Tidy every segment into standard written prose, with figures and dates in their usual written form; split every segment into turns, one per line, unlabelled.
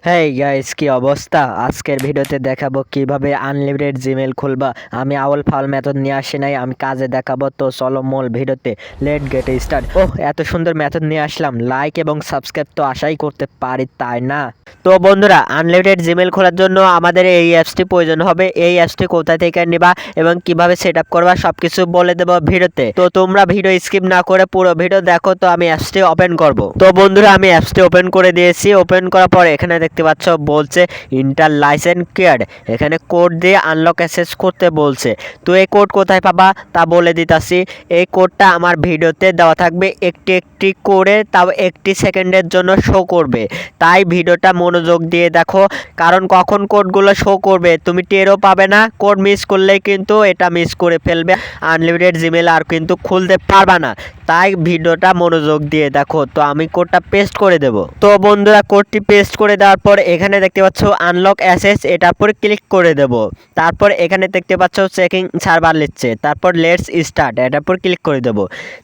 Hey guys, কি অবস্থা? আজকের ভিডিওতে দেখাবো কিভাবে আনলিমিটেড জিমেল খুলবা। আমি আউল ফাউল মেথড নিয়ে আসি নাই, আমি কাজে দেখাবো। তো চলো মূল ভিডিওতে, লেট গেট স্টার্ট। ওহ, এত সুন্দর মেথড নিয়ে আসলাম, লাইক এবং সাবস্ক্রাইব তো আশাই করতে পারি, তাই না? তো বন্ধুরা, আনলিমিটেড জিমেল খোলার জন্য আমাদের এই অ্যাপসটি প্রয়োজন হবে। এই অ্যাপসটি কোথা থেকে নিবা এবং কিভাবে সেট আপ করবা সবকিছু বলে দেবো ভিডিওতে। তো তোমরা ভিডিও স্কিপ না করে পুরো ভিডিও দেখো। তো আমি অ্যাপসটি ওপেন করব। তো বন্ধুরা, আমি অ্যাপসটি ওপেন করে দিয়েছি। ওপেন করার পর এখানে দেখতে পাচ্ছ বলছে ইন্টার লাইসেন্স কেয়ার, এখানে কোড দিয়ে আনলক অ্যাক্সেস করতে বলছে। তো এই কোড কোথায় পাবা তা বলে দিতাছি। এই কোডটা আমার ভিডিওতে দেওয়া থাকবে, একটি একটি করে, তাও একটি সেকেন্ডের জন্য শো করবে। তাই ভিডিওটা মনোযোগ দিয়ে দেখো, কারণ কখন কোডগুলো শো করবে তুমি টেরও পাবে না। কোড মিস করলেই কিন্তু এটা মিস করে ফেলবে, আনলিমিটেড জিমেল আর কিন্তু খুলতে পারবা না। তাই ভিডিওটা মনোযোগ দিয়ে দেখো। তো আমি কোডটা পেস্ট করে দেব। তো বন্ধুরা, কোডটি পেস্ট করে দেওয়ার পর এখানে দেখতে পাচ্ছ আনলক অ্যাসেস, এটার উপর ক্লিক করে দেব। তারপর এখানে দেখতে পাচ্ছ চেকিং সার্ভার নিচ্ছে, তারপর লেটস স্টার্ট, এটার উপর ক্লিক করে দেব।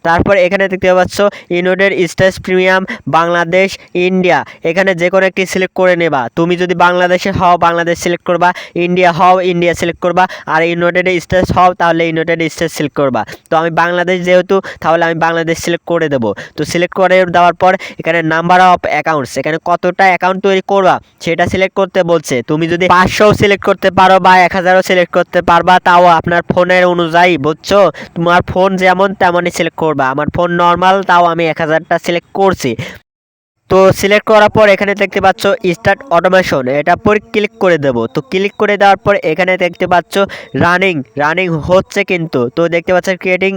তারপর এখানে দেখতে পাচ্ছ United states premium, Bangladesh, India, এখানে যে কোনো একটি সিলেক্ট করে নেবা। তুমি যদি বাংলাদেশে হও বাংলাদেশ সিলেক্ট করবা, ইন্ডিয়া হও ইন্ডিয়া সিলেক্ট করবা, আর ইউনাইটেড স্টেটস হও তাহলে ইউনাইটেড স্টেটস সিলেক্ট করবা। তো আমি বাংলাদেশ যেহেতু, তাহলে আমি বাংলাদেশ সিলেক্ট করে দেব। তো সিলেক্ট করে দেওয়ার পর এখানে নাম্বার অফ অ্যাকাউন্টস, এখানে কতটা অ্যাকাউন্ট তৈরি করবা সেটা সিলেক্ট করতে বলছে। তুমি যদি 500 সিলেক্ট করতে পারো বা 1000ও সিলেক্ট করতে পারবা, তাও আপনার ফোনের অনুযায়ী, বুঝছো? তোমার ফোন যেমন তেমনই সিলেক্ট করবা। আমার ফোন নর্মাল, তাও আমি 1000টা সিলেক্ট করছি। তো সিলেক্ট করার পর এখানে দেখতে পাচ্ছ স্টার্ট অটোমেশন, এটা পর ক্লিক করে দেব। তো ক্লিক করে দেওয়ার পর এখানে দেখতে পাচ্ছ রানিং হচ্ছে কিন্তু। তো দেখতে পাচ্ছ ক্রিয়েটিং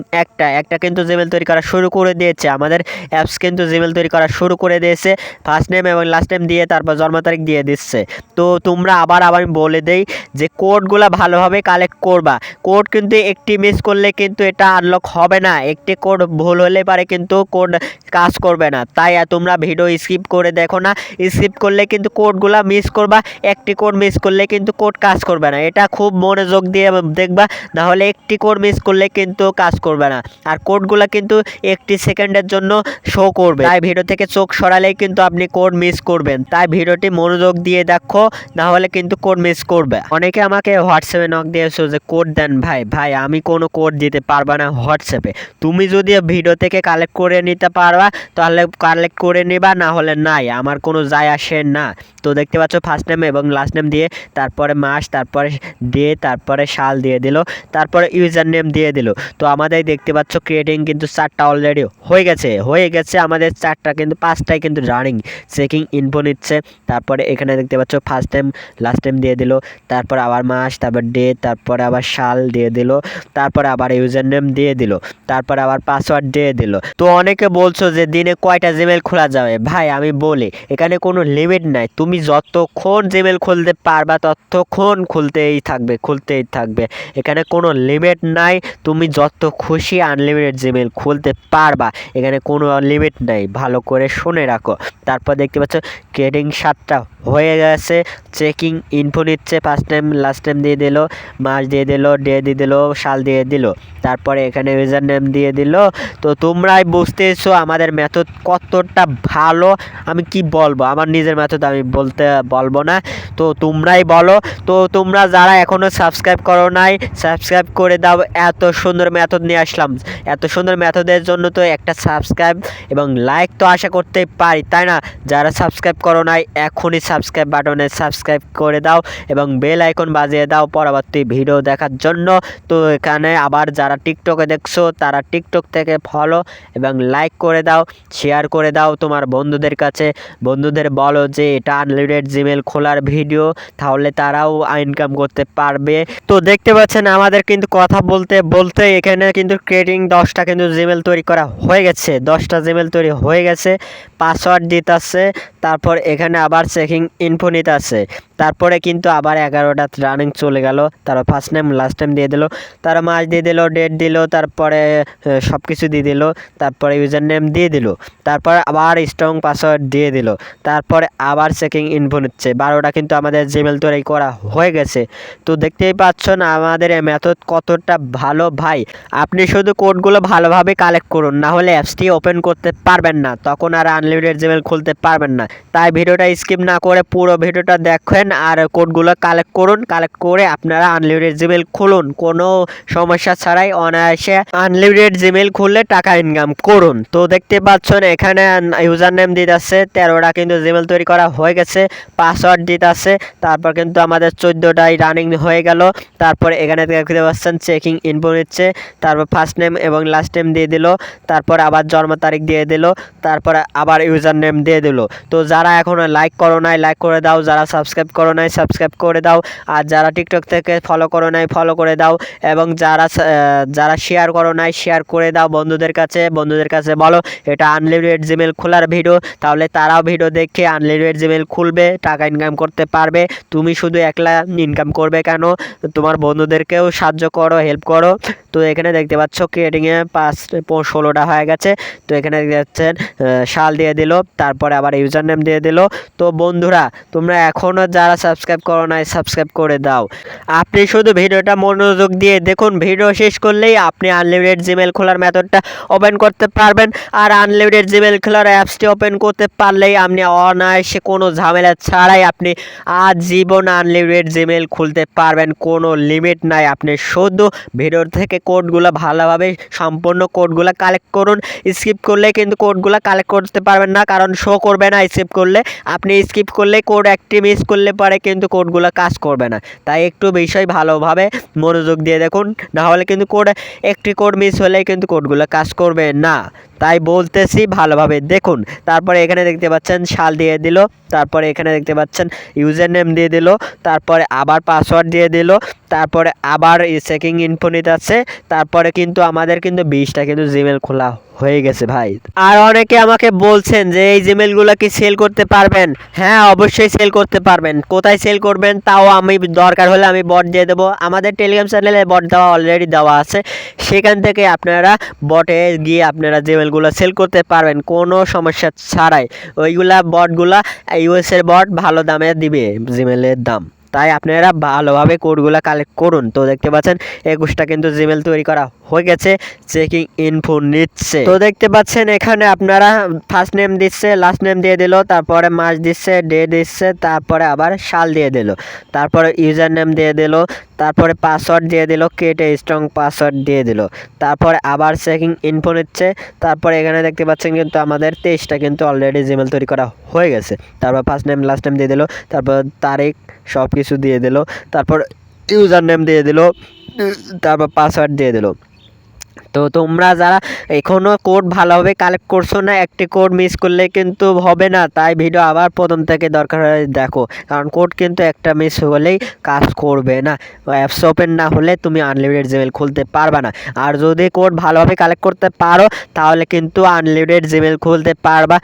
একটা কিন্তু জিমেল তৈরি করা শুরু করে দিয়েছে। আমাদের অ্যাপস কিন্তু জিমেল তৈরি করা শুরু করে দিয়েছে, ফার্স্ট নেম এবং লাস্ট নেম দিয়ে তারপর জন্ম তারিখ দিয়ে দিচ্ছে। তো তোমরা আবার আমি বলে দেই যে কোডগুলো ভালোভাবে কালেক্ট করবা। কোড কিন্তু একটি মিস করলে কিন্তু এটা আনলক হবে না, একটি কোড ভুল হলে পারে কিন্তু কোড কাজ করবে না। তাই তোমরা ভিডিও স্কিপ করে দেখো না, স্কিপ করলে কিন্তু কোডগুলো মিস করবা। একটি কোড মিস করলে কিন্তু কোড কাজ করবে না, এটা খুব মনোযোগ দিয়ে দেখবা, নাহলে একটি কোড মিস করলে কিন্তু কাজ করবে না। আর কোডগুলো কিন্তু একটি সেকেন্ডের জন্য শো করবে, তাই ভিডিও থেকে চোখ সরালেই কিন্তু আপনি কোড মিস করবেন। তাই ভিডিওটি মনোযোগ দিয়ে দেখো, না হলে কিন্তু কোড মিস করবে। অনেকে আমাকে হোয়াটসঅ্যাপে নক দিয়েছো যে কোড দেন। ভাই আমি কোনো কোড দিতে পারবা না হোয়াটসঅ্যাপে। তুমি যদি ভিডিও থেকে কালেক্ট করে নিতে পারবা তাহলে কালেক্ট করে নিবা, না হলে নাই, আমার কোনো যায় আসে না। তো দেখতে পাচ্ছ ফার্স্ট নেম এবং লাস্ট নেম দিয়ে, তারপরে মাস, তারপরে ডে, তারপরে সাল দিয়ে দিল, তারপরে ইউজার নেম দিয়ে দিল। তো আমাদের দেখতে পাচ্ছ ক্রিয়েটিং কিন্তু 4টা অলরেডি হয়ে গেছে আমাদের 4টা, কিন্তু 5টাই কিন্তু রানিং। চেকিং ইনফো নিচ্ছে। তারপরে এখানে দেখতে পাচ্ছ ফার্স্ট নেম লাস্ট নেম দিয়ে দিল, তারপর আবার মাস, তারপর ডে, তারপরে আবার সাল দিয়ে দিল, তারপরে আবার ইউজার নেম দিয়ে দিল, তারপরে আবার পাসওয়ার্ড দিয়ে দিল। তো অনেকে বলছো যে দিনে কয়টা জিমেল খোলা যাবে। ভাই আমি বলি, এখানে কোনো লিমিট নাই, তুমি যতক্ষণ জিমেল খুলতে পারবা ততক্ষণ খুলতেই থাকবে। এখানে কোনো লিমিট নাই, তুমি যত খুশি আনলিমিটেড জিমেল খুলতে পারবা, এখানে কোনো লিমিট নাই, ভালো করে শুনে রাখো। তারপর দেখতে পাচ্ছ ক্রিয়েটিং 7টা হয়ে গেছে, চেকিং ইনফো নিচ্ছে, ফার্স্ট নেম লাস্ট নেম দিয়ে দিল, মাস দিয়ে দিল, ডে দিয়ে দিল, সাল দিয়ে দিল, তারপরে এখানে ইউজার নেম দিয়ে দিল। তো তোমরাই বুঝতেছো আমাদের মেথড কতটা ভালো। আমি কি বলবো, আমার নিজের মেথড আমি বলবো না, তো তোমরাই বলো। তো তোমরা যারা এখনও সাবস্ক্রাইব করো নাই, সাবস্ক্রাইব করে দাও। এত সুন্দর মেথড নিয়ে আসলাম, এত সুন্দর মেথডের জন্য তো একটা সাবস্ক্রাইব এবং লাইক তো আশা করতেই পারি, তাই না? যারা সাবস্ক্রাইব করো নাই এখনই সাবস্ক্রাইব বাটনে সাবস্ক্রাইব করে দাও এবং বেল আইকন বাজিয়ে দাও পরবর্তী ভিডিও দেখার জন্য। তো এখানে আবার যারা টিকটকে দেখছো তারা টিকটক থেকে ফলো এবং লাইক করে দাও, শেয়ার করে দাও তোমার বন্ধুদের কাছে। বন্ধুদের বলো যে এটা আনলিমিটেড জিমেল খোলার ভিডিও, তাহলে তারাও ইনকাম করতে পারবে। তো দেখতে পাচ্ছেন আমাদের কিন্তু কথা বলতে বলতে এখানে কিন্তু ক্রিয়েটিং 10টা কিন্তু জিমেল তৈরি করা হয়ে গেছে, 10টা জিমেল তৈরি হয়ে গেছে। পাসওয়ার্ড দিতে আছে, তারপর এখানে আবার চেকিং ইনফো নিতে আছে। তারপরে কিন্তু আবার 11টা রানিং চলে গেল। তারপর ফার্স্ট নেম লাস্ট নেম দিয়ে দিল, তারা মাস দিয়ে দিল, ডেট দিল, তারপরে সব কিছু দিয়ে দিল, তারপরে ইউজার নেম দিয়ে দিল, তারপরে আবার স্ট্রং পাসওয়ার্ড দিয়ে দিল, তারপরে আবার চেকিং ইনফো নিচ্ছে। 12টা কিন্তু আমাদের জিমেল তৈরি করা হয়ে গেছে। তো দেখতেই পাচ্ছেন আমাদের এই মেথড কতটা ভালো ভাই। আপনি শুধু কোডগুলো ভালোভাবে কালেক্ট করুন, না হলে অ্যাপসটি ওপেন করতে পারবেন না, তখন আর আনলিমিটেড জিমেল খুলতে পারবেন না। তাই ভিডিওটা স্কিপ না করে পুরো ভিডিওটা দেখেন আর কোডগুলো কালেক্ট করুন। কালেক্ট করে আপনারা আনলিমিটেড জিমেল খুলুন, কোনো সমস্যা ছাড়াই অনায়াসে আনলিমিটেড জিমেল খুললে টাকা ইনকাম করুন। তো দেখতে পাচ্ছেন এখানে ইউজার নেম দিতে আছে, 13টা কিন্তু জিমেল তৈরি করা হয়ে গেছে, পাসওয়ার্ড দিতে আছে, তারপর কিন্তু আমাদের 14টাই রানিং হয়ে গেল। তারপরে এখানে দেখতে পাচ্ছেন চেকিং ইনফো নিচ্ছে, তারপর ফার্স্ট নেম এবং লাস্ট নেম দিয়ে দিল, তারপর আবার জন্ম তারিখ দিয়ে দিল, তারপরে আবার ইউজার নেম দিয়ে দিল। তো যারা এখনও লাইক করো নাই লাইক করে দাও, যারা সাবস্ক্রাইব করো নাই সাবস্ক্রাইব করে দাও, আর যারা টিকটক থেকে ফলো করো নাই ফলো করে দাও, এবং যারা শেয়ার করো নাই শেয়ার করে দাও বন্ধুদের কাছে বলো এটা আনলিমিটেড জিমেল খোলার ভিডিও, তাহলে তারাও ভিডিও দেখে আনলিমিটেড জিমেল খুলবে, টাকা ইনকাম করতে পারবে। তুমি শুধু একলা ইনকাম করবে কেন, তোমার বন্ধুদেরকেও সাহায্য করো, হেল্প করো। তো এখানে দেখতে পাচ্ছ ক্রিয়েটিংয়ে 16টা হয়ে গেছে। তো এখানে দেখছেন সাল দিয়ে দিল, তারপরে আবার ইউজার নেম দিয়ে দিল। তো বন্ধুরা তোমরা এখনও যারা সাবস্ক্রাইব করো নাই সাবস্ক্রাইব করে দাও। আপনি শুধু ভিডিওটা মনোযোগ দিয়ে দেখুন, ভিডিও শেষ করলেই আপনি আনলিমিটেড জিমেল খোলার মেথডটা ওপেন করতে পারবেন। আর আনলিমিটেড জিমেল খোলার অ্যাপসটি ওপেন করতে পারলেই আপনি অনায়াসে কোনো ঝামেলা ছাড়াই আপনি আজীবন আনলিমিটেড জিমেল খুলতে পারবেন, কোনো লিমিট নাই। আপনি শুধু ভিডিওর থেকে কোডগুলো ভালোভাবে সম্পূর্ণ কোডগুলো কালেক্ট করুন। স্কিপ করলে কিন্তু কোডগুলো কালেক্ট করতে পারবেন না, কারণ শো করবে না স্কিপ করলে। আপনি স্কিপ করলে কোড একটি মিস করলে পরে কিন্তু কোডগুলো কাজ করবে না। তাই একটু বিষয় ভালোভাবে মনোযোগ দিয়ে দেখুন, না হলে কিন্তু একটি কোড মিস হলে কিন্তু কোডগুলো কাজ করবে না। তাই বলতেছি ভালোভাবে দেখুন। তারপরে এখানে দেখতে পাচ্ছেন সাল দিয়ে দিল, তারপরে এখানে দেখতে পাচ্ছেন ইউজার নেম দিয়ে দিল, তারপরে আবার পাসওয়ার্ড দিয়ে দিল, তারপরে আবার চেকিং ইনফো নিতে আছে। তারপরে কিন্তু আমাদের কিন্তু 20টা কিন্তু জিমেল খোলা হয়ে গেছে ভাই। আর অনেকে আমাকে বলছেন যে এই জিমেলগুলো কি সেল করতে পারবেন? হ্যাঁ অবশ্যই সেল করতে পারবেন। কোথায় সেল করবেন তাও আমি দরকার হলে আমি বট দিয়ে দেবো। আমাদের টেলিগ্রাম চ্যানেলে বট দেওয়া অলরেডি দেওয়া আছে, সেখান থেকে আপনারা বটে গিয়ে আপনারা জিমেলগুলো সেল করতে পারবেন কোনো সমস্যা ছাড়াই। ওইগুলা বটগুলা ইউএসের বট ভালো দামে দিবে জিমেলের দাম। তাই আপনারা ভালোভাবে কোডগুলো কালেক্ট করুন। তো দেখতে পাচ্ছেন 21টা কিন্তু জিমেল তৈরি করা হয়ে গেছে, চেকিং ইনফো নিচ্ছে। তো দেখতে পাচ্ছেন এখানে আপনারা ফার্স্ট নেম দিচ্ছে, লাস্ট নেম দিয়ে দিল, তারপরে মাস দিচ্ছে, ডে দিচ্ছে, তারপরে আবার সাল দিয়ে দিল, তারপরে ইউজার নেম দিয়ে দিল, তারপরে পাসওয়ার্ড দিয়ে দিল, কেটে স্ট্রং পাসওয়ার্ড দিয়ে দিল, তারপরে আবার চেকিং ইনফো নিচ্ছে। তারপরে এখানে দেখতে পাচ্ছেন কিন্তু আমাদের 23টা কিন্তু অলরেডি জিমেল তৈরি করা হয়ে গেছে। তারপর ফার্স্ট নেম লাস্ট নেম দিয়ে দিল, তারপর তারিখ সব কিছু দিয়ে দিল, তারপর ইউজার নেম দিয়ে দিল, তারপর পাসওয়ার্ড দিয়ে দিল। তো তোমরা যারা এখনও কোড ভালোভাবে কালেক্ট করছো না, একটি কোড মিস করলে কিন্তু হবে না। তাই ভিডিও আবার প্রথম থেকে দরকার হয় দেখো, কারণ কোড কিন্তু একটা মিস হলেই কাজ করবে না। অ্যাপস ওপেন না হলে তুমি আনলিমিটেড জিমেল খুলতে পারবে না। আর যদি কোড ভালোভাবে কালেক্ট করতে পারো তাহলে কিন্তু আনলিমিটেড জিমেল খুলতে পারবা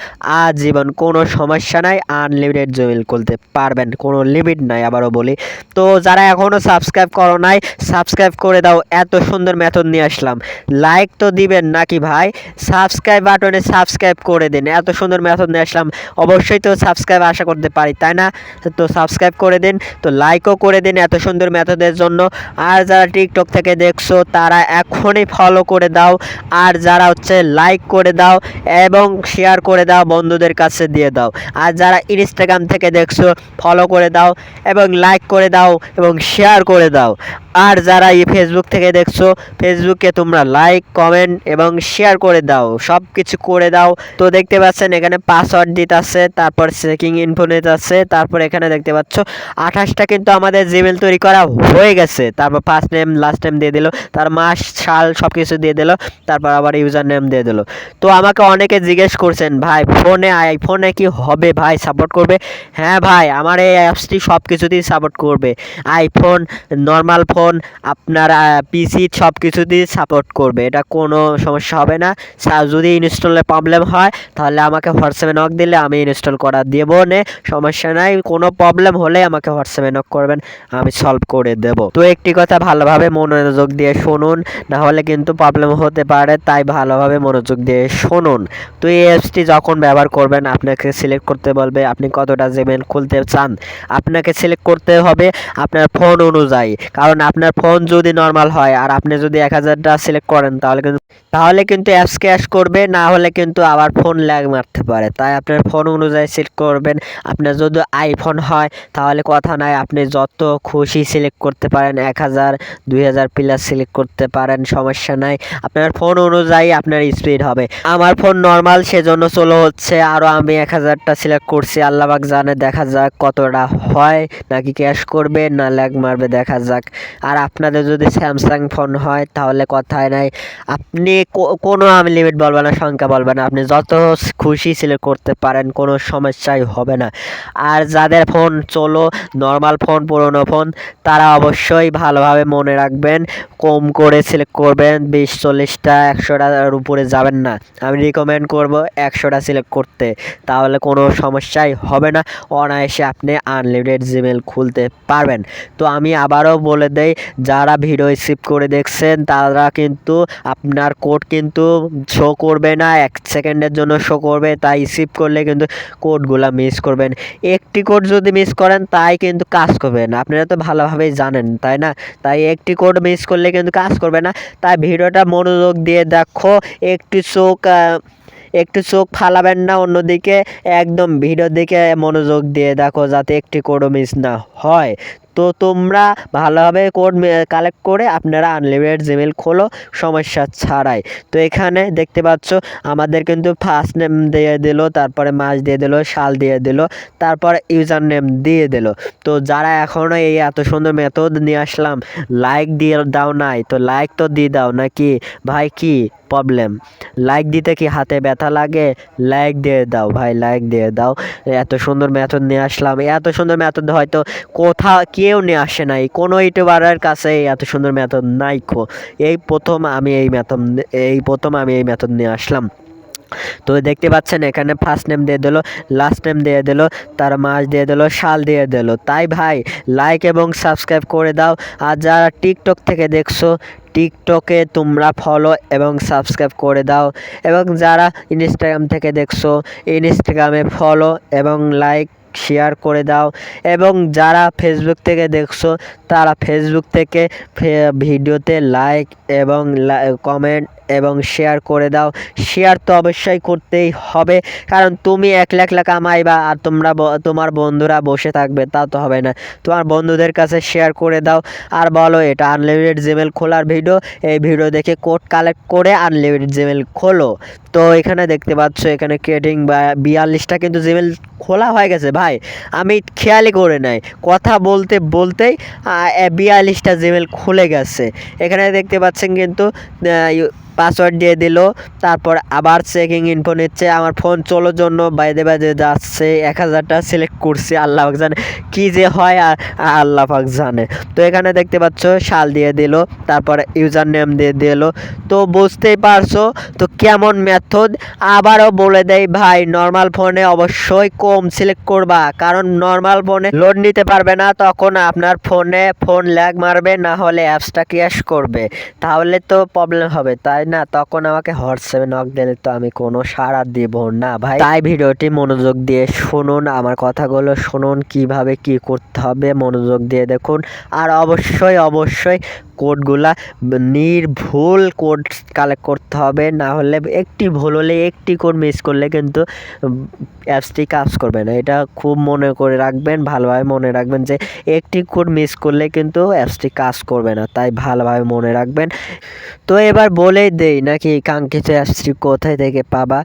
আজীবন, কোনো সমস্যা নাই। আনলিমিটেড জিমেল খুলতে পারবেন, কোনো লিমিট নাই আবারও বলি। তো যারা এখনও সাবস্ক্রাইব করো নাই সাবস্ক্রাইব করে দাও, এত সুন্দর মেথড নিয়ে আসলাম। লাইক তো দিবেন নাকি ভাই? সাবস্ক্রাইব বাটনে সাবস্ক্রাইব করে দিন, এত সুন্দর মেথড নিয়ে আসলাম, অবশ্যই তো সাবস্ক্রাইব আশা করতে পারি তাই না? তো সাবস্ক্রাইব করে দিন, তো লাইকও করে দিন এত সুন্দর মেথডের জন্য। আর যারা টিকটক থেকে দেখছো তারা এখনই ফলো করে দাও, আর যারা হচ্ছে লাইক করে দাও এবং শেয়ার করে দাও, বন্ধুদের কাছে দিয়ে দাও। আর যারা ইনস্টাগ্রাম থেকে দেখছো ফলো করে দাও এবং লাইক করে দাও এবং শেয়ার করে দাও। আর যারা এই ফেসবুক থেকে দেখছো ফেসবুকে তোমরা লাইক কমেন্ট এবং শেয়ার করে দাও, সব কিছু করে দাও। তো দেখতে পাচ্ছেন এখানে পাসওয়ার্ড দিতে আছে, তারপর চেকিং ইনফো নিতে আছে, তারপর এখানে দেখতে পাচ্ছ 28টা কিন্তু আমাদের জিমেল তৈরি করা হয়ে গেছে। তারপর ফার্স্ট নেম লাস্ট নেম দিয়ে দিল, তার মাস সাল সব কিছু দিয়ে দিল, তারপর আবার ইউজার নেম দিয়ে দিল। তো আমাকে অনেকে জিজ্ঞেস করছেন ভাই আইফোনে কি হবে ভাই, সাপোর্ট করবে? হ্যাঁ ভাই, আমার এই অ্যাপসটি সব কিছুতেই সাপোর্ট করবে। আইফোন, নর্মাল ফোন, ফোন, আপনার পিসি সব কিছুতেই সাপোর্ট করবে, এটা কোনো সমস্যা হবে না। যদি ইনস্টলের প্রবলেম হয় তাহলে আমাকে হোয়াটসঅ্যাপে নক দিলে আমি ইনস্টল করা দেবো নে, সমস্যা নাই। কোনো প্রবলেম হলে আমাকে হোয়াটসঅ্যাপে নক করবেন, আমি সলভ করে দেব। তো একটি কথা ভালোভাবে মনোযোগ দিয়ে শুনুন, না হলে কিন্তু প্রবলেম হতে পারে, তাই ভালোভাবে মনোযোগ দিয়ে শুনুন। তো এই অ্যাপসটি যখন ব্যবহার করবেন আপনাকে সিলেক্ট করতে বলবে আপনি কতটা জিমেইল খুলতে চান। আপনাকে সিলেক্ট করতে হবে আপনার ফোন অনুযায়ী, কারণ আপনার ফোন যদি নর্মাল হয় আর আপনি যদি 1000টা সিলেক্ট করেন তাহলে কিন্তু অ্যাপস ক্র্যাশ করবে, না হলে কিন্তু আবার ফোন ল্যাগ মারতে পারে। তাই আপনার ফোন অনুযায়ী সিলেক্ট করবেন। আপনার যদি আইফোন হয় তাহলে কথা নাই, আপনি যত খুশি সিলেক্ট করতে পারেন, 1000 2000 প্লাস সিলেক্ট করতে পারেন, সমস্যা নাই। আপনার ফোন অনুযায়ী আপনার স্পিড হবে। আমার ফোন নর্মাল, সেজন্য চলো হচ্ছে, আরও আমি 1000টা সিলেক্ট করছি, আল্লাহ পাক জানে, দেখা যাক কতটা হয়, নাকি ক্র্যাশ করবে না ল্যাগ মারবে, দেখা যাক। আর আপনাদের যদি স্যামসাং ফোন হয় তাহলে কথাই নাই, আপনি কোনো আমি লিমিট বলবে না, সংখ্যা বলবে না, আপনি যত খুশি সিলেক্ট করতে পারেন, কোনো সমস্যাই হবে না। আর যাদের ফোন চলো নর্মাল ফোন, পুরনো ফোন, তারা অবশ্যই ভালোভাবে মনে রাখবেন, কম করে সিলেক্ট করবেন, 20 40টা 100টার উপরে যাবেন না। আমি রিকমেন্ড করব 100টা সিলেক্ট করতে, তাহলে কোনো সমস্যাই হবে না, অনায়াসে আপনি আনলিমিটেড জিমেল খুলতে পারবেন। তো আমি আবারও বলে দেই, যারা ভিডিও স্কিপ করে দেখছেন তারা কিন্তু আপনার কোড কিন্তু শো করবে না, 1 সেকেন্ডের জন্য শো করবে, তাই স্কিপ করলে কিন্তু কোডগুলো মিস করবেন। একটি কোড যদি মিস করেন তাই কিন্তু কাজ করবে না, আপনারা তো ভালোভাবেই জানেন তাই না। তাই একটি কোড মিস করলে কিন্তু কাজ করবে না। তাই ভিডিওটা মনোযোগ দিয়ে দেখো, একটু চোখ ফালাবেন না অন্যদিকে, একদম ভিডিওর দিকে মনোযোগ দিয়ে দেখো, যাতে একটি কোডও মিস না হয়। তো তোমরা ভালোভাবে কোড কালেক্ট করে আপনারা আনলিমিটেড জিমেল খোলো সমস্যা ছাড়াই। তো এখানে দেখতে পাচ্ছ আমাদের কিন্তু ফার্স্ট নেম দিয়ে দিল, তারপরে মাস দিয়ে দিল, সাল দিয়ে দিল, তারপরে ইউজার নেম দিয়ে দিল। তো যারা এখনও এই এত সুন্দর মেথড নিয়ে আসলাম লাইক দিয়ে দাও নাই, তো লাইক তো দিয়ে দাও নাকি ভাই, কি প্রবলেম? লাইক দিতে কি হাতে ব্যথা লাগে? লাইক দিয়ে দাও ভাই, লাইক দিয়ে দাও। এত সুন্দর মেথড নিয়ে আসলাম, এত সুন্দর মেথড হয়তো কোথাও কেউ নিয়ে আসে নাই, কোনো ইউটিউবারের কাছে এত সুন্দর মেথড নাই খো। এই প্রথম আমি এই মেথড নিয়ে আসলাম। তো দেখতে পাচ্ছেন এখানে ফার্স্ট নেম দিয়ে দিল, লাস্ট নেম দিয়ে দিল, তার মাস দিয়ে দিল, সাল দিয়ে দিল। তাই ভাই লাইক এবং সাবস্ক্রাইব করে দাও। আর যারা টিকটক থেকে দেখছো, টিকটকে তোমরা ফলো এবং সাবস্ক্রাইব করে দাও। এবং যারা ইনস্টাগ্রাম থেকে দেখছো, ইনস্টাগ্রামে ফলো এবং লাইক শেয়ার করে দাও। এবং যারা ফেসবুক থেকে দেখছো তারা ফেসবুক থেকে ভিডিওতে লাইক এবং কমেন্ট এবং শেয়ার করে দাও। শেয়ার তো অবশ্যই করতেই হবে, কারণ তুমি একলা কামাইবা আর তোমার বন্ধুরা বসে থাকবে, তা তো হবে না। তোমার বন্ধুদের কাছে শেয়ার করে দাও আর বলো এটা আনলিমিটেড জিমেল খোলার ভিডিও, এই ভিডিও দেখে কোড কালেক্ট করে আনলিমিটেড জিমেল খোলো। তো এখানে দেখতে পাচ্ছ এখানে ক্রিয়েটিং 42টা কিন্তু জিমেল খোলা হয়ে গেছে ভাই, আমি খেয়ালই করে নাই, কথা বলতে বলতেই 42টা জিমেল খুলে গেছে। এখানে দেখতে পাচ্ছেন কিন্তু পাসওয়ার্ড দিয়ে দিল, তারপর আবার চেকিং ইনফো নিচ্ছে। আমার ফোন চলোর জন্য বাইদে যাচ্ছে, 1000টা সিলেক্ট করছি, আল্লাহ পাক জানে কি যে হয়, আর আল্লাহ পাক জানে। তো এখানে দেখতে পাচ্ছ সাল দিয়ে দিল, তারপর ইউজার নেম দিয়ে দিল। তো বুঝতেই পারছো তো কেমন মেথড। আবারও বলে দেই ভাই, নর্মাল ফোনে অবশ্যই কম সিলেক্ট করবা, কারণ নর্মাল ফোনে লোড নিতে পারবে না, তখন আপনার ফোন ল্যাগ মারবে, না হলে অ্যাপসটা ক্র্যাশ করবে, তাহলে তো প্রবলেম হবে তাই না। তখন আমাকে হোয়াটসঅ্যাপে নক দিলে তো আমি কোনো সাড়া দিব না ভাই। তাই ভিডিওটি মনোযোগ দিয়ে শুনুন, আমার কথাগুলো শুনুন, কিভাবে কি করতে হবে মনোযোগ দিয়ে দেখুন। আর অবশ্যই কোডগুলা নির্ভুল কোড কালেক্ট করতে হবে, না হলে একটি ভুল হলে, একটি কোড মিস করলে কিন্তু অ্যাপসটি কাজ করবে না। এটা খুব মনে করে রাখবেন, ভালোভাবে মনে রাখবেন যে একটি কোড মিস করলে কিন্তু অ্যাপসটি কাজ করবে না, তাই ভালোভাবে মনে রাখবেন। তো এবার বলেই দেই নাকি কাঙ্ক্ষিত অ্যাপসটি কোথায় থেকে পাবা।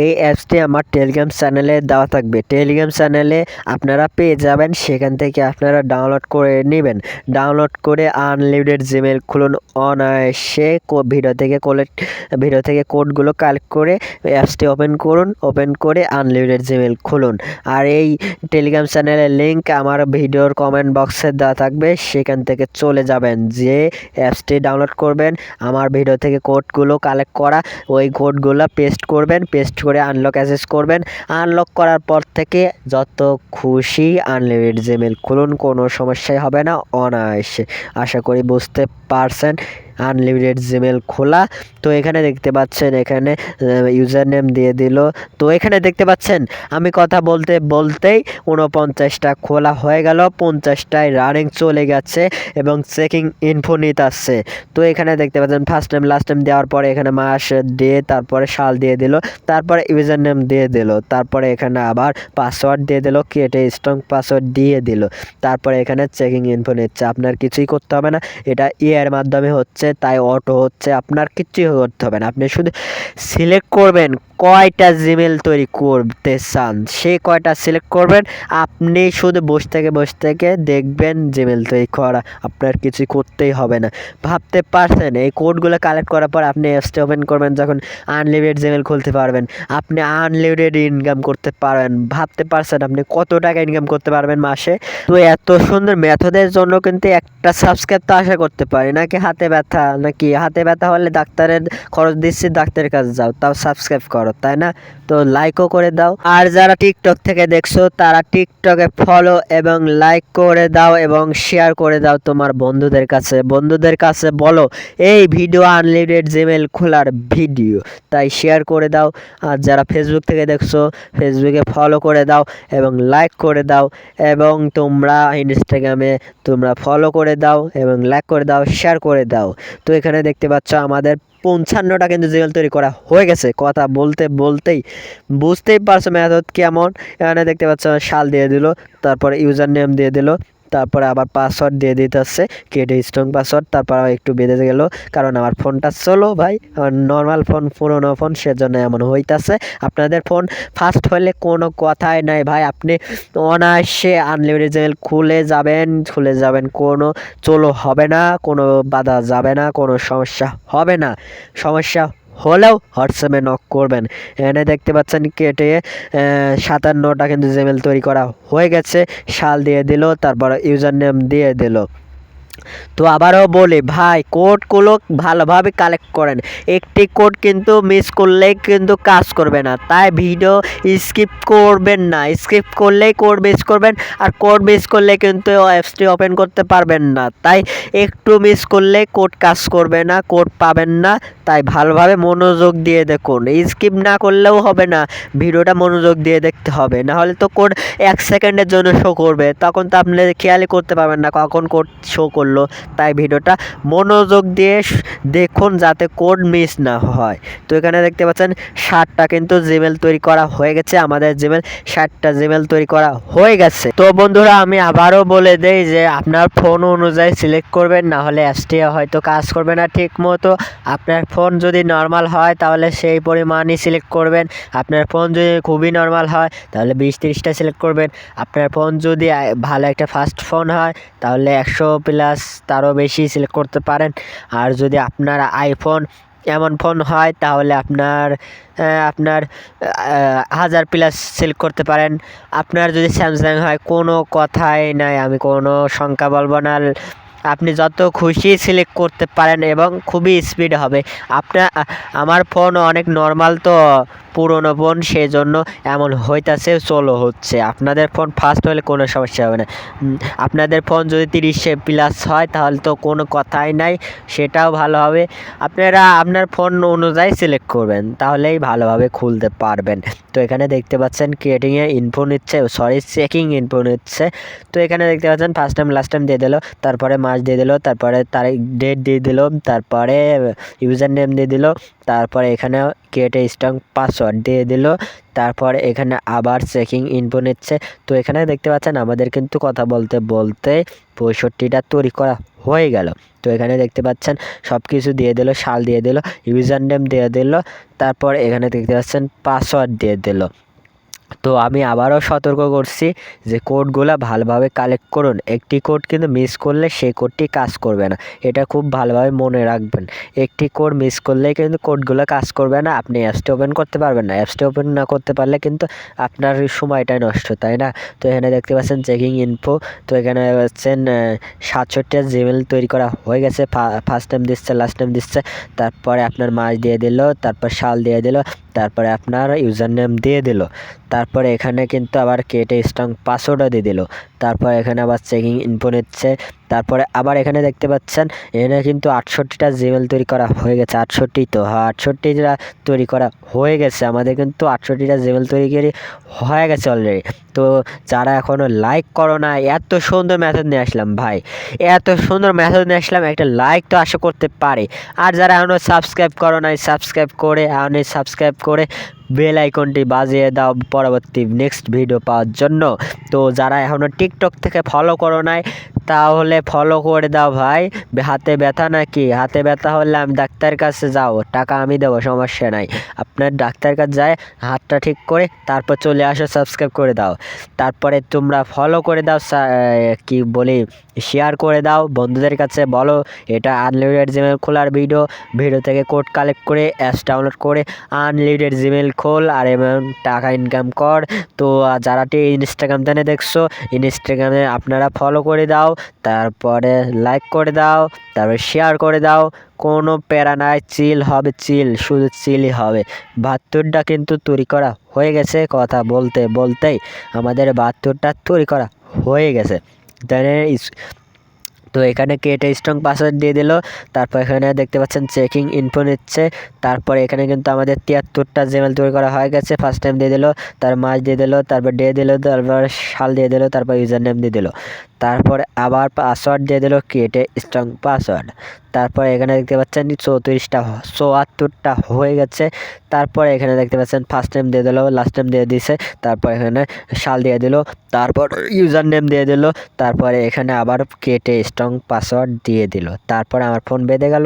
এই অ্যাপসটি আমার টেলিগ্রাম চ্যানেলে দেওয়া থাকবে, টেলিগ্রাম চ্যানেলে আপনারা পেয়ে যাবেন, সেখান থেকে আপনারা ডাউনলোড করে নেবেন। ডাউনলোড করে আনলিমিটেড জিমেল জিমেল খুলুন অনায়াসে। ভিডিও থেকে কোডগুলো কালেক্ট করে অ্যাপসটি ওপেন করুন, ওপেন করে আনলিমিটেড জিমেল খুলুন। আর এই টেলিগ্রাম চ্যানেলের লিঙ্ক আমার ভিডিওর কমেন্ট বক্সে দেওয়া থাকবে, সেখান থেকে চলে যাবেন, যে অ্যাপসটি ডাউনলোড করবেন, আমার ভিডিও থেকে কোডগুলো কালেক্ট করা, ওই কোডগুলো পেস্ট করবেন, পেস্ট করে আনলক অ্যাক্সেস করবেন। আনলক করার পর থেকে যত খুশি আনলিমিটেড জিমেল খুলুন, কোনো সমস্যাই হবে না অনায়াসে। আশা করি বুঝতে পারছেন আনলিমিটেড জিমেল খোলা। তো এখানে দেখতে পাচ্ছেন, এখানে ইউজার নেম দিয়ে দিল। তো এখানে দেখতে পাচ্ছেন আমি কথা বলতে বলতেই 49টা খোলা হয়ে গেল, 50টায় রানিং চলে গেছে এবং চেকিং ইনফো নিতে আসছে। তো এখানে দেখতে পাচ্ছেন ফার্স্ট টাইম লাস্ট টাইম দেওয়ার পরে এখানে মাস দিয়ে তারপরে সাল দিয়ে দিল, তারপরে ইউজার নেম দিয়ে দিল, তারপরে এখানে আবার পাসওয়ার্ড দিয়ে দিল, ক্রিয়েট স্ট্রং পাসওয়ার্ড দিয়ে দিল। তারপরে এখানে চেকিং ইনফো নিচ্ছে, আপনার কিছুই করতে হবে না, এটা এর মাধ্যমে হচ্ছে, তাই অটো হচ্ছে, আপনার কিছুই করতে হবে না। আপনি শুধু সিলেক্ট করবেন কয়টা জিমেল তৈরি করতে চান, সে কয়টা সিলেক্ট করবেন। আপনি শুধু বসে থেকে দেখবেন জিমেল তৈরি করা, আপনার কিছুই করতেই হবে না। ভাবতে পারছেন এই কোডগুলো কালেক্ট করার পর আপনি অ্যাপসটি ওপেন করবেন, যখন আনলিমিটেড জিমেল খুলতে পারবেন, আপনি আনলিমিটেড ইনকাম করতে পারবেন। ভাবতে পারছেন আপনি কত টাকা ইনকাম করতে পারবেন মাসে। তো এত সুন্দর মেথডের জন্য কিন্তু একটা সাবস্ক্রাইব তো আশা করতে পারি, নাকি হাতে ব্যথা হলে ডাক্তারের খরচ দিচ্ছি, ডাক্তারের কাছে যাও, তাও সাবস্ক্রাইব করো, তাই না? তো লাইকও করে দাও। আর যারা টিকটক থেকে দেখছো তারা টিকটকে ফলো এবং লাইক করে দাও এবং শেয়ার করে দাও তোমার বন্ধুদের কাছে বলো এই ভিডিও আনলিমিটেড জিমেল খোলার ভিডিও, তাই শেয়ার করে দাও। আর যারা ফেসবুক থেকে দেখছো ফেসবুকে ফলো করে দাও এবং লাইক করে দাও, এবং তোমরা ইনস্টাগ্রামে তোমরা ফলো করে দাও এবং লাইক করে দাও, শেয়ার করে দাও। তো এখানে দেখতে পাচ্ছ আমাদের 55টা কিন্তু জিমেল তৈরি করা হয়ে গেছে। কথা বলতে বলতেই বুঝতেই পারছো মেথড কেমন। এখানে দেখতে পাচ্ছ সাল দিয়ে দিল, তারপরে ইউজার নেম দিয়ে দিল, তারপরে আবার পাসওয়ার্ড দিয়ে দিতে হচ্ছে, কেটে স্ট্রং পাসওয়ার্ড। তারপর একটু বেঁধে গেল, কারণ আমার ফোনটা চলো ভাই নর্মাল ফোন, পুরোনো ফোন, সেজন্য এমন হইতাছে। আপনাদের ফোন ফাস্ট হলে কোনো কথাই নাই ভাই, আপনি অনায়াসে আনলিমিটেড জিমেল খুলে যাবেন, কোনো চলো হবে না, কোনো বাধা যাবে না, কোনো সমস্যা হবে না। সমস্যা হলেও হোয়াটসঅ্যাপে নক করবেন। এখানে দেখতে পাচ্ছেন কেটে 57টা কিন্তু জিমেল তৈরি করা হয়ে গেছে, সাল দিয়ে দিল, তারপর ইউজার নেম দিয়ে দিল। তো আবারও বলি ভাই, কোডগুলো ভালোভাবে কালেক্ট করেন, একটি কোড কিন্তু মিস করলেই কিন্তু কাজ করবে না, তাই ভিডিও স্কিপ করবেন না। স্কিপ করলেই কোড মিস করবেন, আর কোড মিস করলে কিন্তু অ্যাপসটি ওপেন করতে পারবেন না। তাই একটু মিস করলে কোড কাজ করবে না, কোড পাবেন না। তাই ভালোভাবে মনোযোগ দিয়ে দেখুন, স্কিপ না করলেও হবে না, ভিডিওটা মনোযোগ দিয়ে দেখতে হবে, নাহলে তো কোড 1 সেকেন্ডের জন্য শো করবে, তখন তো আপনি খেয়ালই করতে পারবেন না কখন কোড শো করলো। তাই ভিডিওটা মনোযোগ দিয়ে দেখুন যাতে কোড মিস না হয়। তো এখানে দেখতে পাচ্ছেন 60টা কিন্তু জিমেল তৈরি করা হয়ে গেছে, আমাদের জিমেল 60টা জিমেল তৈরি করা হয়ে গেছে। তো বন্ধুরা আমি আবারও বলে দেই যে আপনার ফোন অনুযায়ী সিলেক্ট করবেন, না হলে অ্যাপসটি হয়তো কাজ করবে না ঠিক মতো। আপনার ফোন যদি নর্মাল হয় তাহলে সেই পরিমাণই সিলেক্ট করবেন, আপনার ফোন যদি খুবই নর্মাল হয় তাহলে 20-30টা সিলেক্ট করবেন। আপনার ফোন যদি ভালো একটা ফাস্ট ফোন হয় তাহলে 100+ তারও বেশি সিলেক্ট করতে পারেন। আর যদি আপনার আইফোন এমন ফোন হয় তাহলে আপনার 1000+ সিলেক্ট করতে পারেন। আপনার যদি স্যামসাং হয় কোনো কথাই নাই, আমি কোনো সংখ্যা বলবো না, আপনি যত খুশি সিলেক্ট করতে পারেন এবং খুবই স্পিড হবে। আমার ফোন অনেক নর্মাল তো পুরনো ফোন, সেই জন্য এমন হইতাছে চলো হচ্ছে। আপনাদের ফোন ফাস্ট হলে কোনো সমস্যা হবে না। আপনাদের ফোন যদি 30+ হয় তাহলে তো কোনো কথাই নাই, সেটাও ভালো হবে। আপনারা আপনার ফোন অনুযায়ী সিলেক্ট করবেন, তাহলেই ভালোভাবে খুলতে পারবেন। তো এখানে দেখতে পাচ্ছেন ক্রিয়েটিংয়ে ইনফো নিচ্ছে, চেকিং ইনফো নিচ্ছে। তো এখানে দেখতে পাচ্ছেন ফার্স্ট টাইম লাস্ট টাইম দিয়ে দিল, তারপরে মাস দিয়ে দিল, তারপরে তারিখ ডেট দিয়ে দিল, তারপরে ইউজার নেম দিয়ে দিল, তারপরে এখানে ক্রিয়েট স্ট্রং পাসওয়ার্ড দিয়ে দিল, তারপরে এখানে আবার চেকিং ইনফো নিচ্ছে। তো এখানে দেখতে পাচ্ছেন আমাদের কিন্তু কথা বলতে বলতে 65টা তৈরি করা হয়ে গেল। তো এখানে দেখতে পাচ্ছেন সব কিছু দিয়ে দিল, সাল দিয়ে দিল, ইউজার নেম দিয়ে দিল, তারপর এখানে দেখতে পাচ্ছেন পাসওয়ার্ড দিয়ে দিল। তো আমি আবারও সতর্ক করছি যে কোডগুলো ভালোভাবে কালেক্ট করুন। একটি কোড কিন্তু মিস করলে সেই কোডটি কাজ করবে না, এটা খুব ভালোভাবে মনে রাখবেন। একটি কোড মিস করলে কিন্তু কোডগুলো কাজ করবে না, আপনি অ্যাপসটি ওপেন করতে পারবেন না। অ্যাপসটি ওপেন না করতে পারলে কিন্তু আপনার সময়টাই নষ্ট, তাই না? তো এখানে দেখতে পাচ্ছেন চেকিং ইনফো। তো এখানে পাচ্ছেন 67টা জিমেল তৈরি করা হয়ে গেছে। ফার্স্ট টাইম দিচ্ছে, লাস্ট টাইম দিচ্ছে, তারপরে আপনার মাস দিয়ে দিল, তারপর সাল দিয়ে দিল, তারপরে আপনার ইউজার নেম দিয়ে দিল, তারপরে এখানে কিন্তু আবার কেটে স্ট্রং পাসওয়ার্ডও দিয়ে দিল। তারপর এখানে আবার চেকিং ইনফো নিচ্ছে। তারপরে আবার এখানে দেখতে পাচ্ছেন এখানে কিন্তু 68টা জিমেল তৈরি করা হয়ে গেছে। 68 তো হ্যাঁ, 68টা তৈরি করা হয়ে গেছে। আমাদের কিন্তু 68টা জিমেল তৈরি করে হয়ে গেছে অলরেডি। তো যারা এখনও লাইক করো না, এত সুন্দর মেথড নিয়ে আসলাম ভাই, এত সুন্দর মেথড নিয়ে আসলাম, একটা লাইক তো আশা করতে পারে। আর যারা এখনও সাবস্ক্রাইব করো নাই, সাবস্ক্রাইব করে বেল আইকনটি বাজিয়ে দাও পরবর্তী নেক্সট ভিডিও পাওয়ার জন্য। তো যারা এখনও টিকটক থেকে ফলো করো নাই, তাহলে ফলো করে দাও ভাই। হাতে ব্যথা নাকি? হাতে ব্যথা হলে আমি ডাক্তারের কাছে যাও, টাকা আমি দেবো, সমস্যা নাই। আপনার ডাক্তারের কাছে যায় হাতটা ঠিক করে তারপর চলে আসো, সাবস্ক্রাইব করে দাও। তারপরে তোমরা ফলো করে দাও, কি বলি, শেয়ার করে দাও বন্ধুদের কাছে, বলো এটা আনলিমিটেড জিমেল খোলার ভিডিও থেকে কোড কালেক্ট করে অ্যাপস ডাউনলোড করে আনলিমিটেড জিমেল খোল আর এবং টাকা ইনকাম কর। তো যারা ইনস্টাগ্রাম থেকে দেখছো, ইনস্টাগ্রামে আপনারা ফলো করে দাও, তারপরে লাইক করে দাও, তারপরে শেয়ার করে দাও। কোনো প্যারা নাই, চিল হবে, শুধু চিলই হবে। 72টা কিন্তু তৈরি করা হয়ে গেছে, কথা বলতে বলতেই আমাদের 72টা তৈরি করা হয়ে গেছে। তো এখানে কেটে স্ট্রং পাসওয়ার্ড দিয়ে দিল। তারপর এখানে দেখতে পাচ্ছেন চেকিং ইনফো নিচ্ছে। তারপরে এখানে কিন্তু আমাদের 73টা জিমেল তৈরি করা হয়ে গেছে। ফার্স্ট টাইম দিয়ে দিল, তার মাস দিয়ে দিল, তারপর ডে দিল, তারপর সাল দিয়ে দিল, তারপর ইউজার নেম দিয়ে দিল, তারপরে আবার পাসওয়ার্ড দিয়ে দিল, কেটে স্ট্রং পাসওয়ার্ড। তারপরে এখানে দেখতে পাচ্ছেন 74টা হয়ে গেছে। তারপরে এখানে দেখতে পাচ্ছেন ফার্স্ট টাইম দিয়ে দিল, লাস্ট টাইম দিয়ে দিছে, তারপর এখানে সাল দিয়ে দিল, তারপর ইউজার নেম দিয়ে দিল, তারপরে এখানে আবার কেটে স্ট্রং পাসওয়ার্ড দিয়ে দিল। তারপর আমার ফোন বেঁধে গেল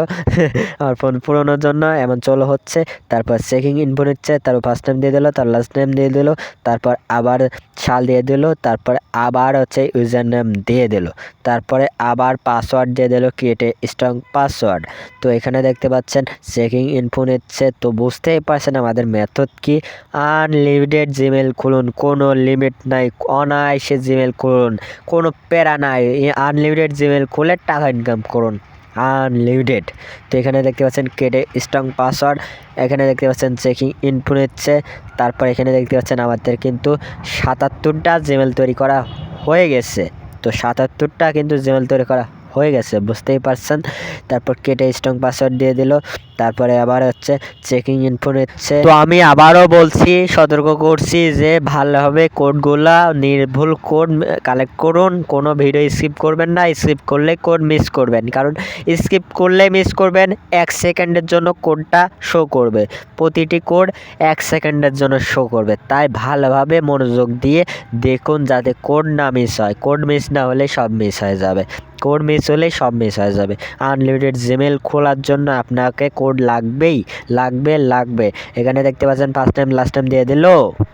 আমার ফোন পুরোনোর জন্য এমন চলো হচ্ছে। তারপর চেকিং ইনফো নিচ্ছে, তারপর ফার্স্ট টাইম দিয়ে দিল, তার লাস্ট টাইম দিয়ে দিল, তারপর আবার সাল দিয়ে দিল, তারপর আবার হচ্ছে ইউজার নেম দিয়ে দিল, তারপরে আবার পাসওয়ার্ড দিয়ে দিল, কেটে স্ট্রং পাসওয়ার্ড। তো এখানে দেখতে পাচ্ছেন চেকিং ইনফো নিচ্ছে। তো বুঝতেই পারছেন আমাদের মেথড কি। আনলিমিটেড জিমেল খুলুন, কোনো লিমিট নাই, অনায়াসে জিমেল খুলুন, কোনো প্যারা নাই। আনলিমিটেড জিমেল খুলে টাকা ইনকাম করুন, আনলিমিটেড। তো এখানে দেখতে পাচ্ছেন কেটে স্ট্রং পাসওয়ার্ড, এখানে দেখতে পাচ্ছেন চেকিং ইনফো নিচ্ছে। তারপর এখানে দেখতে পাচ্ছেন আমাদের কিন্তু 77টা জিমেল তৈরি করা হয়ে গেছে। তো 77টা কিন্তু জিমেল তৈরি করা হয়ে গেছে, বুঝতেই পারছেন। তারপর কেটে স্ট্রং পাসওয়ার্ড দিয়ে দিল, তারপরে আবার হচ্ছে চেকিং ইনফো নিচ্ছে। তো আমি আবারও বলছি, সতর্ক করছি যে ভালোভাবে কোডগুলা নির্ভুল কোড কালেক্ট করুন, কোনো ভিডিও স্কিপ করবেন না। স্কিপ করলে কোড মিস করবেন, কারণ স্কিপ করলে মিস করবেন। 1 সেকেন্ডের জন্য কোডটা শো করবে, প্রতিটি কোড 1 সেকেন্ডের জন্য শো করবে। তাই ভালোভাবে মনোযোগ দিয়ে দেখুন যাতে কোড না মিস হয়। কোড মিস না হলে সব মিস হয়ে যাবে, কোড মিস হলেই সব মিস হয়ে যাবে। আনলিমিটেড জিমেল খোলার জন্য আপনাকে কোড লাগবে। এখানে দেখতে পাচ্ছেন ফার্স্ট টাইম লাস্ট টাইম দিয়ে দিল।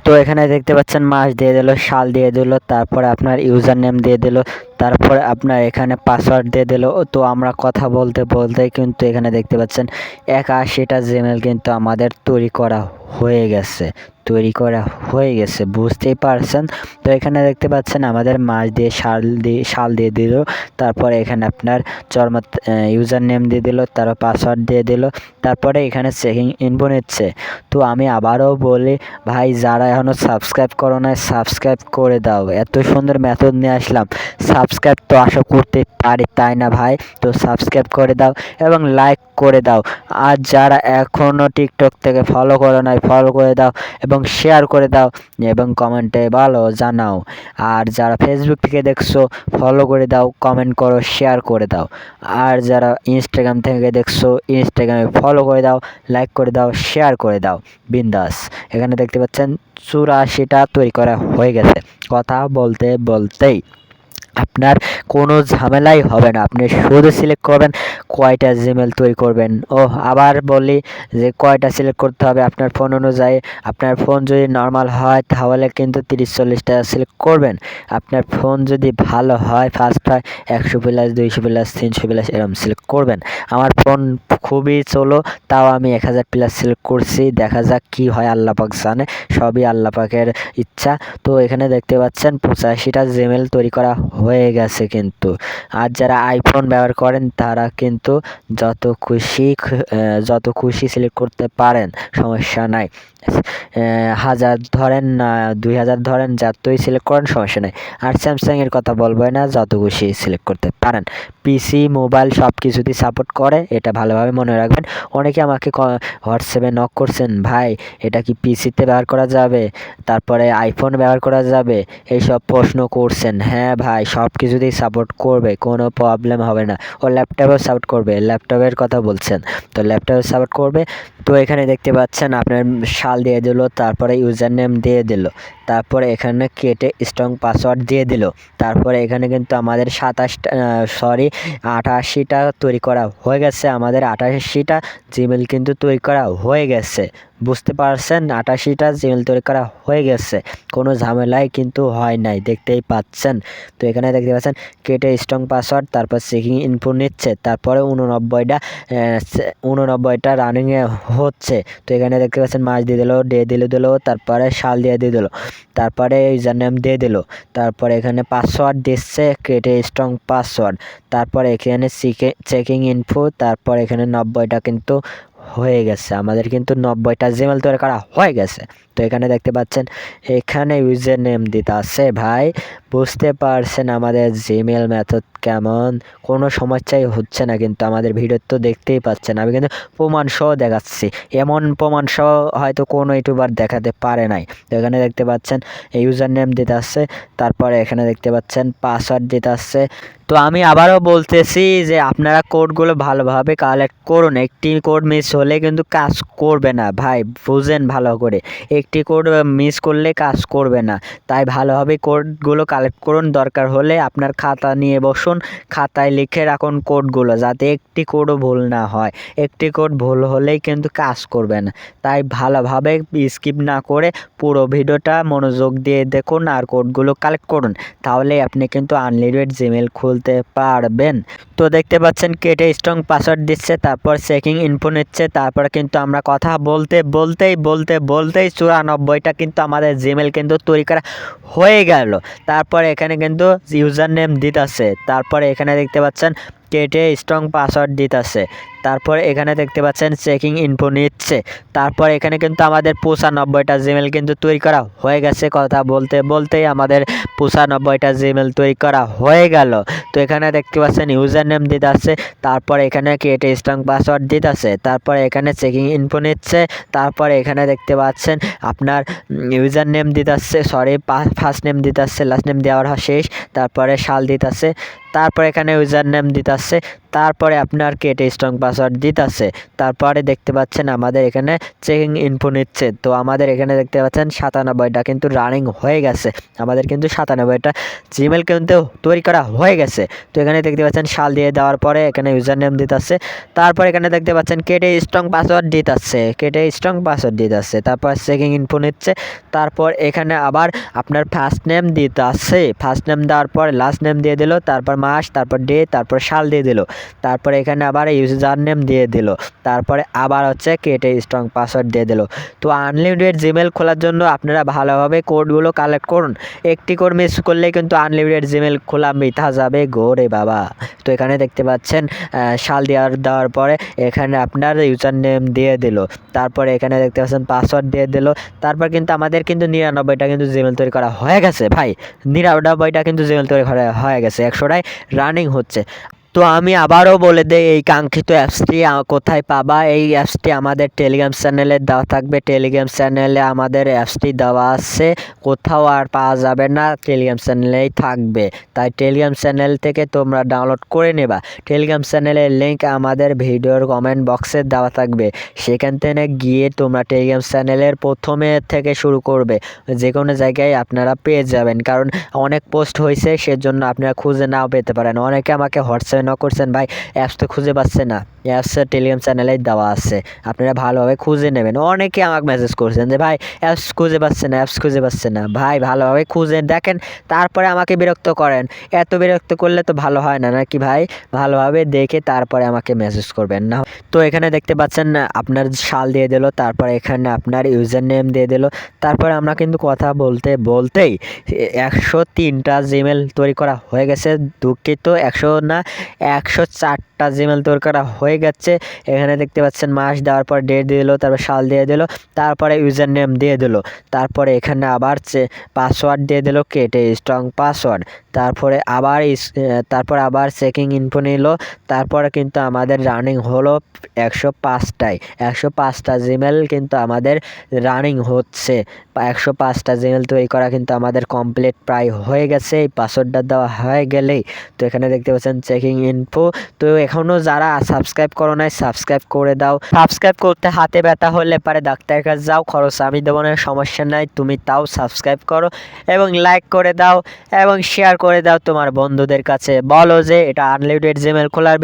তো এখানে দেখতে পাচ্ছেন মাস দিয়ে দিল, সাল দিয়ে দিল, তারপরে আপনার ইউজার নেম দিয়ে দিল, তারপরে আপনার এখানে পাসওয়ার্ড দিয়ে দিল। তো আমরা কথা বলতে বলতেই কিন্তু এখানে দেখতে পাচ্ছেন 81টা জিমেল কিন্তু আমাদের তৈরি করা হয়ে গেছে, বুঝতেই পারছেন। তো এখানে দেখতে পাচ্ছেন আমাদের মাস দিয়ে সাল দিয়ে দিল, তারপরে এখানে আপনার ইউজার নেম দিয়ে দিল, তারপর পাসওয়ার্ড দিয়ে দিল, তারপরে এখানে চেকিং ইনফো নিচ্ছে। তো আমি আবারও বলি ভাই, যারা এখনও সাবস্ক্রাইব করো না, সাবস্ক্রাইব করে দাও। এত সুন্দর মেথড নিয়ে আসলাম, সাবস্ক্রাইব তো আশা করতে পারি, তাই না ভাই? তো সাবস্ক্রাইব করে দাও এবং লাইক করে দাও। আর যারা এখনও টিকটক থেকে ফলো করো নাই, ফলো করে দাও এবং শেয়ার করে দাও এবং কমেন্টে ভালো জানাও। আর যারা ফেসবুক থেকে দেখছো, ফলো করে দাও, কমেন্ট করো, শেয়ার করে দাও। আর যারা ইনস্টাগ্রাম থেকে দেখছো, ইনস্টাগ্রামে ফলো করে দাও, লাইক করে দাও, শেয়ার করে দাও। বিন্দাস। এখানে দেখতে পাচ্ছেন 84টা তৈরি করা হয়ে গেছে। কথা বলতে বলতেই আপনার কোনো ঝামেলাই হবে না। আপনি শুধু সিলেক্ট করবেন কয়টা জিমেল তৈরি করবেন। আবার বলি যে কয়টা সিলেক্ট করতে হবে আপনার ফোন অনুযায়ী। আপনার ফোন যদি নর্মাল হয় তাহলে কিন্তু 30-40টা সিলেক্ট করবেন। আপনার ফোন যদি ভালো হয়, ফাস্ট হয়, 100 প্লাস, 200 প্লাস, 300 প্লাস এরকম সিলেক্ট করবেন। আমার ফোন খুবই চলো, তাও আমি 1000 প্লাস সিলেক্ট করছি। দেখা যাক কি হয়, আল্লাহ পাক জানে, সবই আল্লাহ পাকের ইচ্ছা। তো এখানে দেখতে পাচ্ছেন 85টা জিমেল তৈরি করা হয়ে গেছে কিন্তু। আর যারা আইফোন ব্যবহার করেন তারা কিন্তু যত খুশি সিলেক্ট করতে পারেন, সমস্যা নাই। 1000 ধরেন না 2000 ধরেন, যতই সিলেক্ট করেন সমস্যা নেই। আর স্যামসাংয়ের কথা বলবোই না, যত খুশি সিলেক্ট করতে পারেন। পিসি, মোবাইল সব কিছুতেই সাপোর্ট করে, এটা ভালোভাবে মনে রাখবেন। অনেকে আমাকে হোয়াটসঅ্যাপে নক করছেন, ভাই এটা কি পিসিতে ব্যবহার করা যাবে, তারপরে আইফোন ব্যবহার করা যাবে, এইসব প্রশ্ন করছেন। হ্যাঁ ভাই, সব কিছুতেই সাপোর্ট করবে, কোনো প্রবলেম হবে না। ল্যাপটপেও সাপোর্ট করবে, ল্যাপটপের কথা বলছেন তো ল্যাপটপে সাপোর্ট করবে। তো এখানে দেখতে পাচ্ছেন আপনার সাল দিয়ে দিল, তারপরে ইউজার নেম দিয়ে দিল, তারপরে এখানে কেটে স্ট্রং পাসওয়ার্ড দিয়ে দিল। তারপরে এখানে কিন্তু আমাদের 88টা তৈরি করা হয়ে গেছে। আমাদের 88টা জিমেল কিন্তু তৈরি করা হয়ে গেছে, বুঝতে পারছেন। 88টা জিমেল তৈরি করা হয়ে গেছে, কোনো ঝামেলাই কিন্তু হয় নাই, দেখতেই পাচ্ছেন। তো এখানে দেখতে পাচ্ছেন কেটে স্ট্রং পাসওয়ার্ড, তারপর চেকিং ইনফো নিচ্ছে, তারপরে 89টা রানিংয়ে হচ্ছে। তো এখানে দেখতে পাচ্ছেন মাস দিয়ে দিল, ডে দিল, তারপরে সাল দিয়ে দিল, তারপরে ইউজার নেম দিয়ে দিল, তারপরে এখানে পাসওয়ার্ড দিচ্ছে, কেটে স্ট্রং পাসওয়ার্ড, তারপরে এখানে চেকিং ইনফো, তারপর এখানে 90টা কিন্তু হয়ে গেছে। আমাদের কিন্তু 90টা জিমেল তৈরি করা হয়ে গেছে। তো এখানে দেখতে পাচ্ছেন এখানে ইউজার নেম দিতে আছে। ভাই বুঝতে পারছেন আমাদের জিমেল মেথড কেমন, কোনো সমস্যাই হচ্ছে না কিন্তু। আমাদের ভিডিও তো দেখতেই পাচ্ছেন, আমি কিন্তু প্রমাণ সহ দেখাচ্ছি। এমন প্রমাণ সহ হয়তো কোনো ইউটিউবার দেখাতে পারে নাই। তো এখানে দেখতে পাচ্ছেন ইউজার নেম দিতে আসছে, তারপরে এখানে দেখতে পাচ্ছেন পাসওয়ার্ড দিতে আসছে। তো আমি আবারও বলতেছি যে আপনারা কোডগুলো ভালোভাবে কালেক্ট করুন। একটি কোড মিস হলে কিন্তু কাজ করবে না ভাই, বুঝেন ভালো করে। একটি কোড মিস করলে কাজ করবে না, তাই ভালোভাবে কোডগুলো কালেক্ট করুন। দরকার হলে আপনার খাতা নিয়ে বসুন, খাতায় লিখে রাখুন কোডগুলো, যাতে একটি কোডও ভুল না হয়। একটি কোড ভুল হলেই কিন্তু কাজ করবে না। তাই ভালোভাবে স্কিপ না করে পুরো ভিডিওটা মনোযোগ দিয়ে দেখুন আর কোডগুলো কালেক্ট করুন, তাহলে আপনি কিন্তু আনলিমিটেড জিমেল খুলতে পারবেন। তো দেখতে পাচ্ছেন কেটে স্ট্রং পাসওয়ার্ড দিচ্ছে, তারপর চেকিং ইনফো নিচ্ছে, তারপর কিন্তু আমরা কথা বলতেই 94টা কিন্তু আমাদের জিমেল কিন্তু তৈরি করা হয়ে গেল। তারপর এখানে কিন্তু ইউজার নেম দিতেছে, তারপরে এখানে দেখতে পাচ্ছেন কেটে স্ট্রং পাসওয়ার্ড দিতেছে, তারপর এখানে দেখতে পাচ্ছেন চেকিং ইনফো নিচ্ছে, তারপর এখানে কিন্তু আমাদের 95টা জিমেল কিন্তু তৈরি করা হয়ে গেছে। কথা বলতেই আমাদের 95টা জিমেল তৈরি করা হয়ে গেল। তো এখানে দেখতে পাচ্ছেন ইউজার নেম দিতে আসছে, তারপর এখানে ক্রিয়েট স্ট্রং পাসওয়ার্ড দিতে আছে, তারপর এখানে চেকিং ইনফো নিচ্ছে, তারপর এখানে দেখতে পাচ্ছেন আপনার ইউজার নেম দিতে আসছে, ফার্স্ট নেম দিতে আসছে, লাস্ট নেম দেওয়ার শেষ, তারপরে সাল দিতে আছে, তারপর এখানে ইউজার নেম দিতে আসছে, তারপরে আপনার কেটে স্ট্রং পাসওয়ার্ড দিতে আছে, তারপরে দেখতে পাচ্ছেন আমাদের এখানে চেকিং ইনফো নিচ্ছে। তো আমাদের এখানে দেখতে পাচ্ছেন 97টা কিন্তু রানিং হয়ে গেছে। আমাদের কিন্তু 97টা জিমেল কিন্তু তৈরি করা হয়ে গেছে। তো এখানে দেখতে পাচ্ছেন সাল দিয়ে দেওয়ার পরে এখানে ইউজার নেম দিতে আছে, তারপর এখানে দেখতে পাচ্ছেন কেটে স্ট্রং পাসওয়ার্ড দিতে আছে, তারপর চেকিং ইনফো নিচ্ছে, তারপর এখানে আবার আপনার ফার্স্ট নেম দিতে আছে, ফার্স্ট নেম দেওয়ার পর লাস্ট নেম দিয়ে দিল, তারপর মাস, তারপর ডে, তারপর সাল দিয়ে দিল, তারপরে এখানে আবার ইউজার নেম দিয়ে দিল, তারপরে আবার হচ্ছে কেটে স্ট্রং পাসওয়ার্ড দিয়ে দিল। তো আনলিমিটেড জিমেল খোলার জন্য আপনারা ভালোভাবে কোডগুলো কালেক্ট করুন। একটি কোড মিস করলে কিন্তু আনলিমিটেড জিমেল খোলা মিথ্যা যাবে গোরে বাবা। তো এখানে দেখতে পাচ্ছেন সাল দেওয়ার পরে এখানে আপনার ইউজার নেম দিয়ে দিল, তারপরে এখানে দেখতে পাচ্ছেন পাসওয়ার্ড দিয়ে দিল, তারপর কিন্তু আমাদের কিন্তু 99টা কিন্তু জিমেল তৈরি করা হয়ে গেছে ভাই। 99টা কিন্তু জিমেল তৈরি করা হয়ে গেছে, 100টাই রানিং হচ্ছে। তো আমি আবারও বলে দেই এই কাঙ্ক্ষিত অ্যাপসটি কোথায় পাবা। এই অ্যাপসটি আমাদের টেলিগ্রাম চ্যানেলে দেওয়া থাকবে। টেলিগ্রাম চ্যানেলে আমাদের অ্যাপসটি দেওয়া আছে, কোথাও আর পাওয়া যাবে না, টেলিগ্রাম চ্যানেলেই থাকবে। তাই টেলিগ্রাম চ্যানেল থেকে তোমরা ডাউনলোড করে নেবা। টেলিগ্রাম চ্যানেলের লিঙ্ক আমাদের ভিডিওর কমেন্ট বক্সে দেওয়া থাকবে, সেখান থেকে গিয়ে তোমরা টেলিগ্রাম চ্যানেলের প্রথমে থেকে শুরু করবে, যে কোনো জায়গায় আপনারা পেয়ে যাবেন। কারণ অনেক পোস্ট হয়েছে, সেজন্য আপনারা খুঁজে নাও পেতে পারেন। অনেকে আমাকে হোয়াটসঅ্যাপে কেন করছেন ভাই? অ্যাপস তো খুঁজে পাচ্ছেন না। অ্যাপসের টেলিগ্রাম চ্যানেলেই দেওয়া আছে, আপনারা ভালোভাবে খুঁজে নেবেন। অনেকে আমাকে মেসেজ করছেন যে ভাই অ্যাপস খুঁজে পাচ্ছেন না, অ্যাপস খুঁজে পাচ্ছেন না। ভাই ভালোভাবে খুঁজে দেখেন, তারপরে আমাকে বিরক্ত করেন। এত বিরক্ত করলে তো ভালো হয় না নাকি ভাই? ভালোভাবে দেখে তারপরে আমাকে মেসেজ করবেন না। তো এখানে দেখতে পাচ্ছেন আপনার সাল দিয়ে দিল, তারপরে এখানে আপনার ইউজার নেম দিয়ে দিল। তারপরে আমরা কিন্তু কথা বলতে বলতেই 103টা জিমেল তৈরি করা হয়ে গেছে। দুঃখিত, 100 না, 104টা জিমেল তৈরি করা হয়ে গেছে। এখানে দেখতে পাচ্ছেন মাস দেওয়ার পর ডেট দিয়ে দিল, তারপর সাল দিয়ে দিল, তারপরে ইউজার নেম দিয়ে দিল, তারপরে এখানে আবার পাসওয়ার্ড দিয়ে দিল, কেটে স্ট্রং পাসওয়ার্ড। তারপর আবার চেকিং ইনফো নিল। তারপরে কিন্তু আমাদের রানিং হলো 105টাই, 105টা জিমেল কিন্তু আমাদের রানিং হচ্ছে। 105টা জিমেল তৈরি করা কিন্তু আমাদের কমপ্লিট প্রায় হয়ে গেছে। এই পাসওয়ার্ডটা দেওয়া হয়ে গেলেই তো এখানে দেখতে পাচ্ছেন চেকিং ইনফো। তো এখনও যারা সাবস্ক্রাইব করো নাই সাবস্ক্রাইব করে দাও। সাবস্ক্রাইব করতে হাতে ব্যথা হলে পারে ডাক্তারের কাছে যাও, খরচ আমি দেবো না, সমস্যা নাই। তুমি তাও সাবস্ক্রাইব করো এবং লাইক করে দাও এবং শেয়ার করে দাও তোমার বন্ধুদের কাছে। বলো যে এটা আনলিমিটেড জিমেল খোলার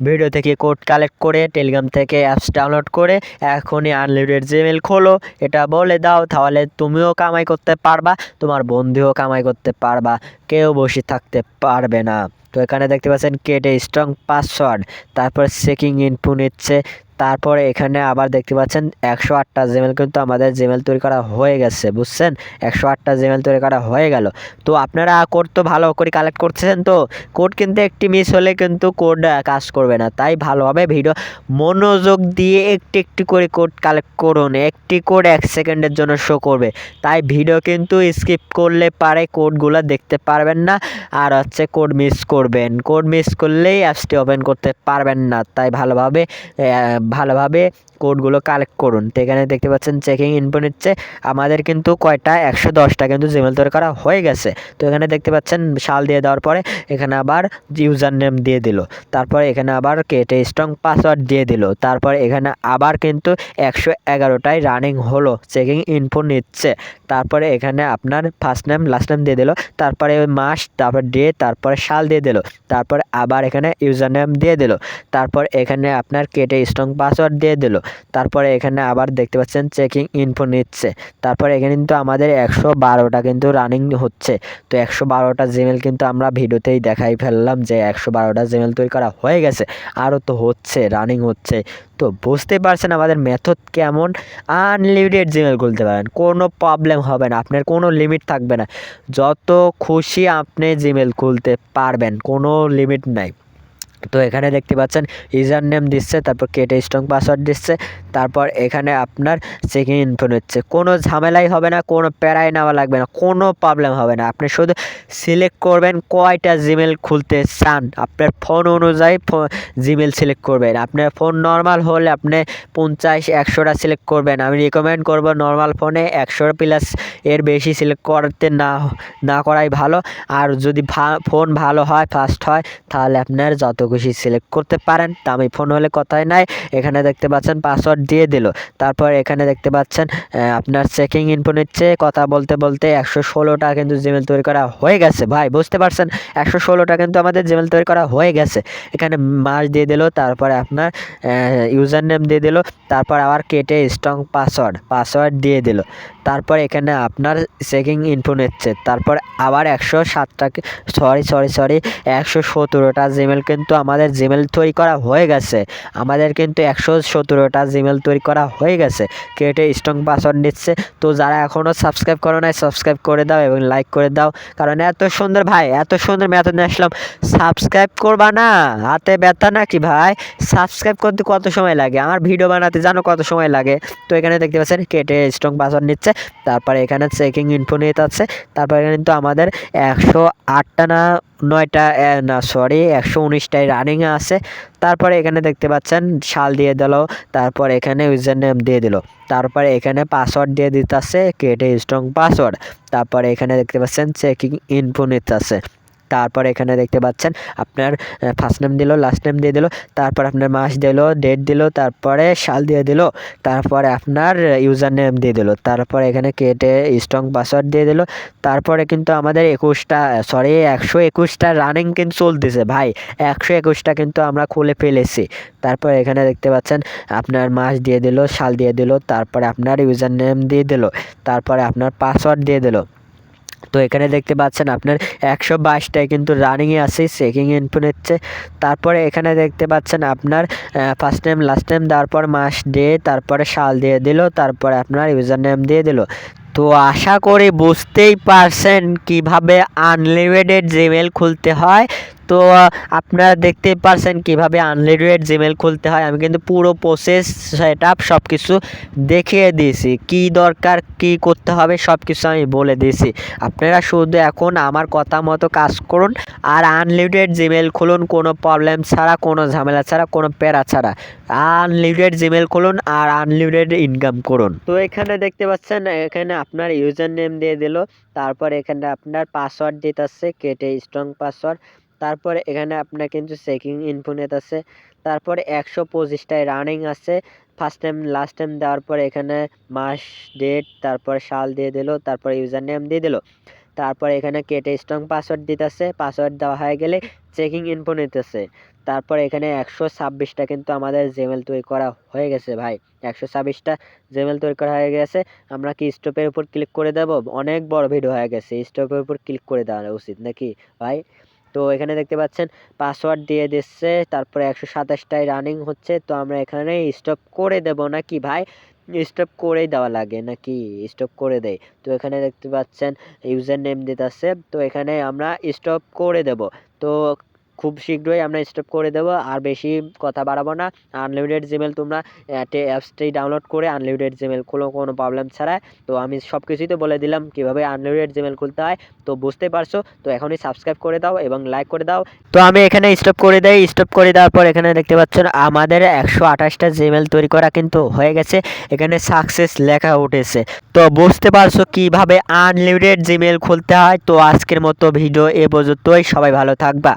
ভিডিও থেকে কোড কালেক্ট করে টেলিগ্রাম থেকে অ্যাপস ডাউনলোড করে এখনই আনলিমিটেড জিমেল খোলো, এটা বলে দাও। তাহলে তুমিও কামাই করতে পারবা, তোমার বন্ধুও কামাই করতে পারবা, কেউ বসে থাকতে পারবে না। তো এখানে দেখতে পাচ্ছেন কেটে স্ট্রং পাসওয়ার্ড, তারপর চেকিং ইনফো নিচ্ছে। তারপরে এখানে আবার দেখতে পাচ্ছেন 108টা জিমেল কিন্তু আমাদের জিমেল তৈরি করা হয়ে গেছে, বুঝছেন? 108টা জিমেল তৈরি করা হয়ে গেল। তো আপনারা কোড তো ভালো করে কালেক্ট করছেন, তো কোড কিন্তু একটি মিস হলে কিন্তু কোড কাজ করবে না। তাই ভালোভাবে ভিডিও মনোযোগ দিয়ে একটি একটি করে কোড কালেক্ট করুন। একটি কোড 1 সেকেন্ডের জন্য শো করবে, তাই ভিডিও কিন্তু স্কিপ করলে পারে কোডগুলো দেখতে পারবেন না, আর হচ্ছে কোড মিস করবেন। কোড মিস করলেই অ্যাপসটি ওপেন করতে পারবেন না। তাই ভালোভাবে কোডগুলো কালেক্ট করুন। তো এখানে দেখতে পাচ্ছেন চেকিং ইনফো নিচ্ছে। আমাদের কিন্তু কয়টা 110টা কিন্তু জিমেল তৈরি করা হয়ে গেছে। তো এখানে দেখতে পাচ্ছেন সাল দিয়ে দেওয়ার পরে এখানে আবার ইউজার নেম দিয়ে দিল, তারপরে এখানে আবার কেটে স্ট্রং পাসওয়ার্ড দিয়ে দিল, তারপরে এখানে আবার কিন্তু 111টাই রানিং হলো, চেকিং ইনফো নিচ্ছে। তারপরে এখানে আপনার ফার্স্ট নেম লাস্ট নেম দিয়ে দিল, তারপরে মাস, তারপর ডে, তারপরে সাল দিয়ে দিল, তারপর আবার এখানে ইউজার নেম দিয়ে দিল, তারপর এখানে আপনার কেটে স্ট্রং পাসওয়ার্ড দিয়ে দিল, তারপরে এখানে আবার দেখতে পাচ্ছেন চেকিং ইনফো নিচ্ছে। তারপরে এখানে কিন্তু আমাদের 112টা কিন্তু রানিং হচ্ছে। তো 112টা জিমেল কিন্তু আমরা ভিডিওতেই দেখাই ফেললাম যে 112টা জিমেল তৈরি করা হয়ে গেছে, আরও তো হচ্ছে, রানিং হচ্ছে। তো বুঝতে পারছেন আমাদের মেথড কেমন। আনলিমিটেড জিমেল খুলতে পারেন, কোনো প্রবলেম হবে না, আপনার কোনো লিমিট থাকবে না, যত খুশি আপনি জিমেল খুলতে পারবেন, কোনো লিমিট নাই। তো এখানে দেখতে পাচ্ছেন ইউজার নেম দিচ্ছে, তারপর কেটে স্ট্রং পাসওয়ার্ড দিচ্ছে, তারপর এখানে আপনার চেকিং ইনফো নিচ্ছে। কোনো ঝামেলাই হবে না, কোনো প্যারাই নেওয়া লাগবে না, কোনো প্রবলেম হবে না। আপনি শুধু সিলেক্ট করবেন কয়টা জিমেল খুলতে চান, আপনার ফোন অনুযায়ী জিমেল সিলেক্ট করবেন। আপনার ফোন নর্মাল হলে আপনি 50-100টা সিলেক্ট করবেন। আমি রিকমেন্ড করব নর্মাল ফোনে 100 প্লাস এর বেশি সিলেক্ট করতে না করাই ভালো। আর যদি ফোন ভালো হয়, ফাস্ট হয়, তাহলে আপনার যত খুশি সিলেক্ট করতে পারেন। দামি ফোন হলে কথাই নাই। এখানে দেখতে পাচ্ছেন পাসওয়ার্ড দিয়ে দিল, তারপর এখানে দেখতে পাচ্ছেন আপনার চেকিং ইনফো নিচ্ছে। কথা বলতে বলতে 116টা কিন্তু জিমেল তৈরি করা হয়ে গেছে। ভাই বুঝতে পারছেন, 116টা কিন্তু আমাদের জিমেল তৈরি করা হয়ে গেছে। এখানে মাস দিয়ে দিল, তারপরে আপনার ইউজার নেম দিয়ে দিল, তারপর আবার কেটে স্ট্রং পাসওয়ার্ড দিয়ে দিল, তারপর এখানে আপনার চেকিং ইনফো নিচ্ছে। তারপর আবার 117টা জিমেল কিন্তু আমাদের জিমেল তৈরি করা হয়ে গেছে। আমাদের কিন্তু 117টা জিমেল তৈরি করা হয়ে গেছে, কেটে স্ট্রং পাসওয়ার্ড নিচ্ছে। তো যারা এখনও সাবস্ক্রাইব করো নাই সাবস্ক্রাইব করে দাও এবং লাইক করে দাও, কারণ এত সুন্দর ভাই, এত সুন্দর মেথড নিয়ে আসলাম, সাবস্ক্রাইব করবা না? হাতে ব্যথা নাকি ভাই? সাবস্ক্রাইব করতে কত সময় লাগে? আমার ভিডিও বানাতে জানো কত সময় লাগে? তো এখানে দেখতে পাচ্ছেন কেটে স্ট্রং পাসওয়ার্ড নিচ্ছে, তারপরে এখানে চেকিং ইনফো নিতে আছে। তারপর এখানে কিন্তু আমাদের 108টা না 9টা না সরি 119টাই রানিং আছে। তারপরে এখানে দেখতে পাচ্ছেন সাল দিয়ে দিল, তারপর এখানে ইউজার নেম দিয়ে দিল, তারপরে এখানে পাসওয়ার্ড দিয়ে দিতেছে কেটে স্ট্রং পাসওয়ার্ড। তারপরে এখানে দেখতে পাচ্ছেন চেকিং ইনফো নিতে আছে। তারপর এখানে দেখতে পাচ্ছেন আপনার ফার্স্ট নেম দিল, লাস্ট নেম দিয়ে দিল, তারপর আপনার মাস দিল, ডেট দিল, তারপরে সাল দিয়ে দিল, তারপরে আপনার ইউজার নেম দিয়ে দিল, তারপর এখানে কেটে স্ট্রং পাসওয়ার্ড দিয়ে দিল। তারপরে কিন্তু আমাদের 121টা রানিং কিন্তু চলতেছে ভাই, 121টা কিন্তু আমরা খুলে ফেলেছি। তারপর এখানে দেখতে পাচ্ছেন আপনার মাস দিয়ে দিল, সাল দিয়ে দিল, তারপরে আপনার ইউজার নেম দিয়ে দিল, তারপরে আপনার পাসওয়ার্ড দিয়ে দিল। তো এখানে দেখতে পাচ্ছেন আপনার 122টায় কিন্তু রানিংয়ে আছে, চেকিং ইনপুট নিচ্ছে। তারপরে এখানে দেখতে পাচ্ছেন আপনার ফার্স্ট নেম, লাস্ট নেম, তারপর মাস ডে, তারপরে সাল দিয়ে দিল, তারপরে আপনার ইউজার নেম দিয়ে দিল। তো আশা করি বুঝতেই পারছেন কিভাবে আনলিমিটেড জিমেল খুলতে হয়। তো আপনারা দেখতেই পারছেন কিভাবে আনলিমিটেড জিমেল খুলতে হয়। আমি কিন্তু পুরো প্রসেস সেটআপ সব কিছু দেখিয়ে দিয়েছি, কি দরকার কি করতে হবে সব কিছু আমি বলে দিয়েছি। আপনারা শুধু এখন আমার কথা মতো কাজ করুন আর আনলিমিটেড জিমেল খুলুন, কোনো প্রবলেম ছাড়া, কোনো ঝামেলা ছাড়া, কোনো প্যারা ছাড়া। আনলিমিটেড জিমেল খুলুন আর আনলিমিটেড ইনকাম করুন। তো এখানে দেখতে পাচ্ছেন এখানে আপনার ইউজার নেম দিয়ে দিল, তারপর এখানে আপনার পাসওয়ার্ড দিতেছে, কেটে স্ট্রং পাসওয়ার্ড। তারপরে এখানে আপনার কিন্তু চেকিং ইনপুট আছে। তারপরে 125টায় রানিং আছে। ফার্স্ট টাইম লাস্ট টাইম দেওয়ার পর এখানে মাস ডেট, তারপর সাল দিয়ে দিল, তারপর ইউজার নেম দিয়ে দিল। তারপর এখানে কেটে স্ট্রং পাসওয়ার্ড দিতেছে, পাসওয়ার্ড দেওয়া হয়ে গেলে চেকিং ইনপুট নিতেছে। তারপর এখানে 126টা কিন্তু আমাদের জিমেল তৈরি করা হয়ে গেছে ভাই, 126টা জিমেল তৈরি করা হয়ে গেছে। আমরা কি স্টপের উপর ক্লিক করে দেব? অনেক বড় ভিডিও হয়ে গেছে, স্টপের উপর ক্লিক করে দেওয়া উচিত নাকি ভাই? তো এখানে দেখতে পাচ্ছেন পাসওয়ার্ড দিয়ে দিচ্ছে, তারপরে 127টায় রানিং হচ্ছে। তো আমরা এখানে স্টপ করে দেব নাকি ভাই? স্টপ করেই দেওয়া লাগে নাকি? স্টপ করে দেয়। তো এখানে দেখতে পাচ্ছেন ইউজার নেম দিতেছে, তো এখানে আমরা স্টপ করে দেব। তো খুব শীঘ্রই আমরা স্টপ করে দেব, আর বেশি কথা বাড়াবো না। আনলিমিটেড জিমেল তোমরা অ্যাপসটি ডাউনলোড করে আনলিমিটেড জিমেল খোলো কোনো প্রবলেম ছাড়া। তো আমি সব কিছুই তো বলে দিলাম কীভাবে আনলিমিটেড জিমেল খুলতে হয়, তো বুঝতে পারছো। তো এখনই সাবস্ক্রাইব করে দাও এবং লাইক করে দাও। তো আমি এখানে স্টপ করে দেই, স্টপ করে দেওয়ার পর এখানে দেখতে পাচ্ছেন আমাদের 128টা জিমেল তৈরি করা কিন্তু হয়ে গেছে, এখানে সাকসেস লেখা উঠেছে। তো বুঝতে পারছো কিভাবে আনলিমিটেড জিমেল খুলতে হয়। তো আজকের মতো ভিডিও এ পর্যন্তই, সবাই ভালো থাকবা।